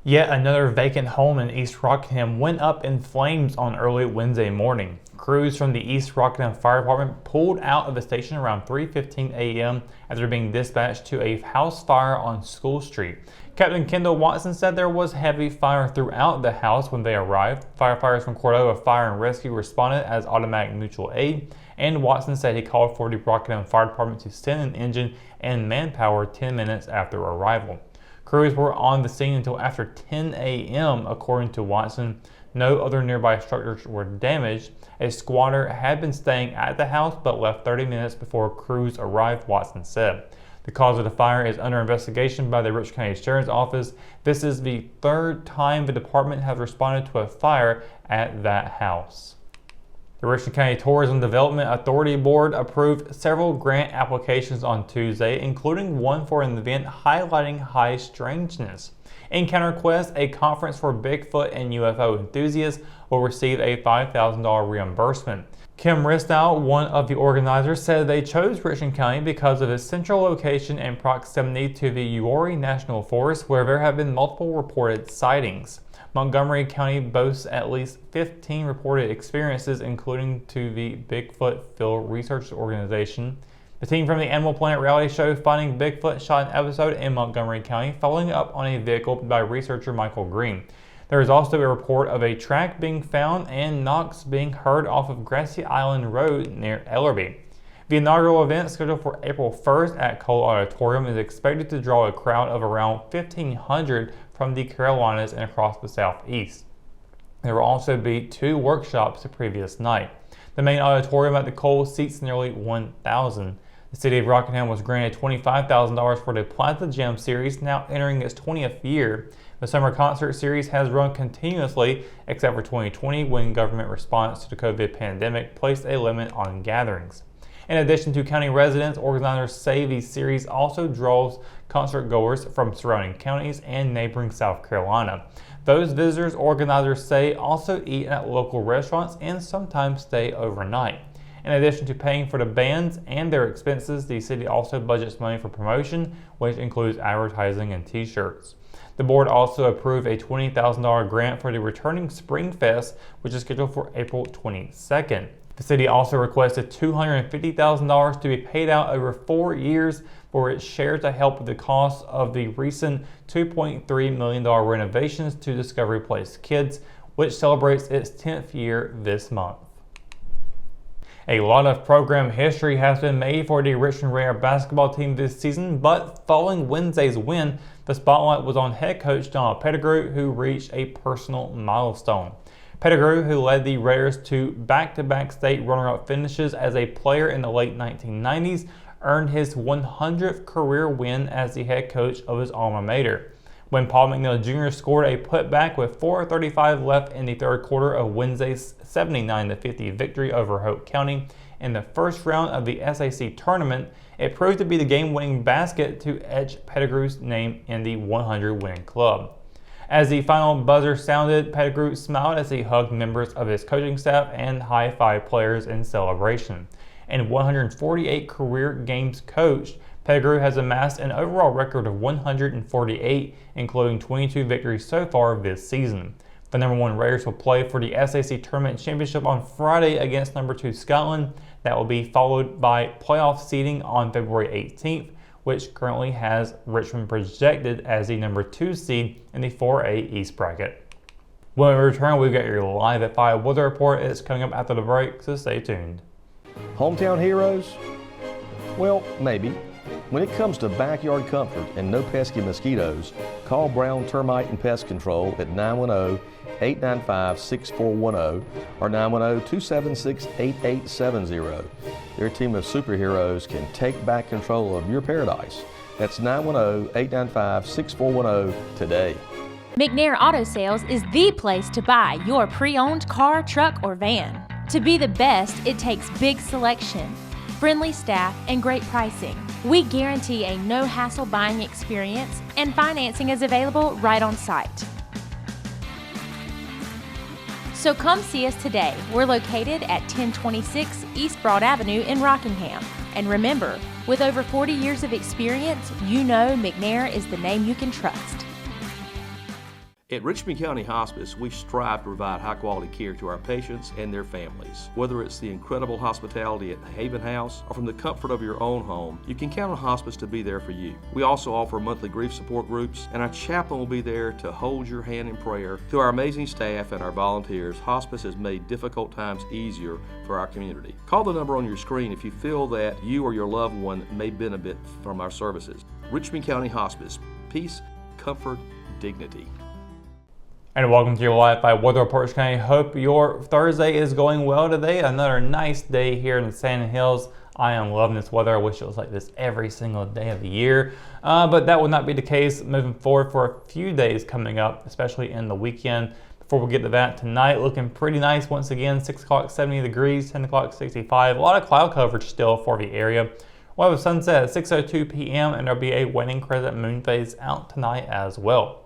Yet another vacant home in East Rockingham went up in flames on early Wednesday morning. Crews from the East Rockingham Fire Department pulled out of the station around 3:15 a.m. after being dispatched to a house fire on School Street. Captain Kendall Watson said there was heavy fire throughout the house when they arrived. Firefighters from Cordova Fire and Rescue responded as automatic mutual aid, and Watson said he called for the Rockingham Fire Department to send an engine and manpower 10 minutes after arrival. Crews were on the scene until after 10 a.m. according to Watson. No other nearby structures were damaged. A squatter had been staying at the house but left 30 minutes before crews arrived, Watson said. The cause of the fire is under investigation by the Richmond County Sheriff's Office. This is the third time the department has responded to a fire at that house. The Richmond County Tourism Development Authority Board approved several grant applications on Tuesday, including one for an event highlighting high strangeness. Encounter Quest, a conference for Bigfoot and UFO enthusiasts, will receive a $5,000 reimbursement. Kim Ristow, one of the organizers, said they chose Richmond County because of its central location and proximity to the Uwharrie National Forest, where there have been multiple reported sightings. Montgomery County boasts at least 15 reported experiences, including to the Bigfoot Field Research Organization. The team from the Animal Planet reality show Finding Bigfoot shot an episode in Montgomery County, following up on a vehicle by researcher Michael Green. There is also a report of a track being found and knocks being heard off of Grassy Island Road near Ellerby. The inaugural event, scheduled for April 1st at Cole Auditorium, is expected to draw a crowd of around 1,500 from the Carolinas and across the Southeast. There will also be 2 workshops the previous night. The main auditorium at the Cole seats nearly 1,000. The City of Rockingham was granted $25,000 for the Plaza Jam series, now entering its 20th year. The summer concert series has run continuously, except for 2020, when government response to the COVID pandemic placed a limit on gatherings. In addition to county residents, organizers say the series also draws concert goers from surrounding counties and neighboring South Carolina. Those visitors, organizers say, also eat at local restaurants and sometimes stay overnight. In addition to paying for the bands and their expenses, the city also budgets money for promotion, which includes advertising and t-shirts. The board also approved a $20,000 grant for the returning Spring Fest, which is scheduled for April 22nd. The city also requested $250,000 to be paid out over 4 years for its share to help with the cost of the recent $2.3 million renovations to Discovery Place Kids, which celebrates its 10th year this month. A lot of program history has been made for the Richmond Rare basketball team this season, but following Wednesday's win, the spotlight was on head coach Donald Pettigrew, who reached a personal milestone. Pettigrew, who led the Raiders to back-to-back state runner-up finishes as a player in the late 1990s, earned his 100th career win as the head coach of his alma mater. When Paul McNeil Jr. scored a putback with 4:35 left in the third quarter of Wednesday's 79-50 victory over Hope County in the first round of the SAC tournament, it proved to be the game-winning basket to etch Pettigrew's name in the 100-win club. As the final buzzer sounded, Pettigrew smiled as he hugged members of his coaching staff and high-fived players in celebration. In 148 career games coached, Pettigrew has amassed an overall record of 148, including 22 victories so far this season. The number 1 Raiders will play for the SAC Tournament Championship on Friday against number 2 Scotland. That will be followed by playoff seeding on February 18th, which currently has Richmond projected as the number 2 seed in the 4A East bracket. When we return, we've got your live at 5 weather report. It's coming up after the break, so stay tuned. Hometown heroes? Well, maybe. When it comes to backyard comfort and no pesky mosquitoes, call Brown Termite and Pest Control at 910-895-6410 or 910-276-8870. Their team of superheroes can take back control of your paradise. That's 910-895-6410 today. McNair Auto Sales is the place to buy your pre-owned car, truck, or van. To be the best, it takes big selection, friendly staff, and great pricing. We guarantee a no-hassle buying experience, and financing is available right on site. So come see us today. We're located at 1026 East Broad Avenue in Rockingham. And remember, with over 40 years of experience, you know McNair is the name you can trust. At Richmond County Hospice, we strive to provide high-quality care to our patients and their families. Whether it's the incredible hospitality at the Haven House or from the comfort of your own home, you can count on Hospice to be there for you. We also offer monthly grief support groups, and our chaplain will be there to hold your hand in prayer. Through our amazing staff and our volunteers, Hospice has made difficult times easier for our community. Call the number on your screen if you feel that you or your loved one may benefit from our services. Richmond County Hospice. Peace, comfort, dignity. And welcome to your Live 5 Weather Report. I hope your Thursday is going well today. Another nice day here in the Sand Hills. I am loving this weather. I wish it was like this every single day of the year. But that will not be the case moving forward for a few days coming up, especially in the weekend. Before we get to that, tonight looking pretty nice once again. 6 o'clock, 70 degrees, 10 o'clock, 65. A lot of cloud coverage still for the area. We'll have a sunset at 6:02 p.m. and there'll be a waning crescent moon phase out tonight as well.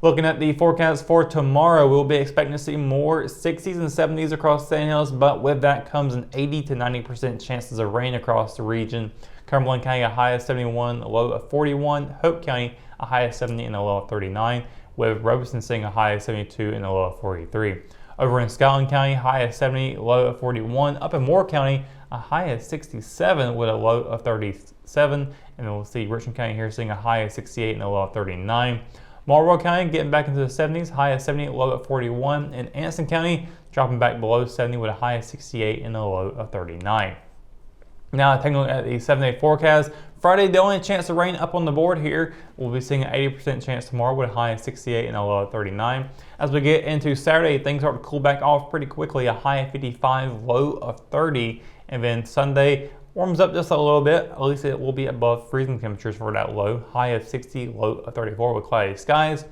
Looking at the forecast for tomorrow, we'll be expecting to see more 60s and 70s across Sand Hills, but with that comes an 80 to 90% chances of rain across the region. Cumberland County, a high of 71, a low of 41. Hope County, a high of 70 and a low of 39, with Robeson seeing a high of 72 and a low of 43. Over in Scotland County, high of 70, low of 41. Up in Moore County, a high of 67 with a low of 37. And then we'll see Richmond County here seeing a high of 68 and a low of 39. Marlboro County getting back into the 70s, high of 70, low of 41. And Anson County dropping back below 70 with a high of 68 and a low of 39. Now taking a look at the 7-day forecast. Friday, the only chance of rain up on the board here. We'll be seeing an 80% chance tomorrow with a high of 68 and a low of 39. As we get into Saturday, things start to cool back off pretty quickly. A high of 55, low of 30. And then Sunday warms up just a little bit. At least it will be above freezing temperatures for that low. High of 60, low of 34 with cloudy skies.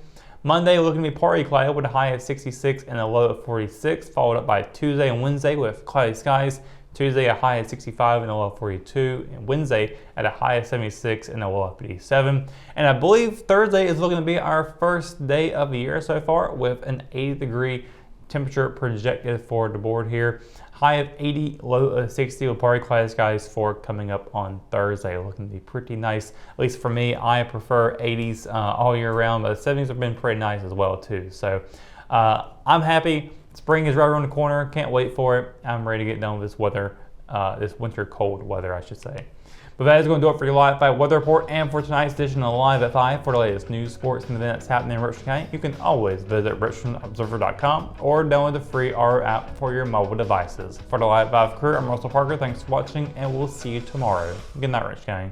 Monday looking to be partly cloudy with a high of 66 and a low of 46, followed up by Tuesday and Wednesday with cloudy skies. Tuesday a high of 65 and a low of 42, and Wednesday at a high of 76 and a low of 57. And I believe Thursday is looking to be our first day of the year so far with an 80-degree temperature projected for the board here. High of 80, low of 60 with partly cloudy skies for coming up on Thursday. Looking to be pretty nice. At least for me, I prefer 80s all year round, but 70s have been pretty nice as well too. So I'm happy. Spring is right around the corner. Can't wait for it. I'm ready to get done with this weather, this winter cold weather, I should say. But that is going to do it for your Live 5 Weather Report and for tonight's edition of Live at 5. For the latest news, sports, and events happening in Richmond County, you can always visit richmondobserver.com or download the free RO app for your mobile devices. For the Live 5 crew, I'm Russell Parker. Thanks for watching, and we'll see you tomorrow. Good night, Richmond County.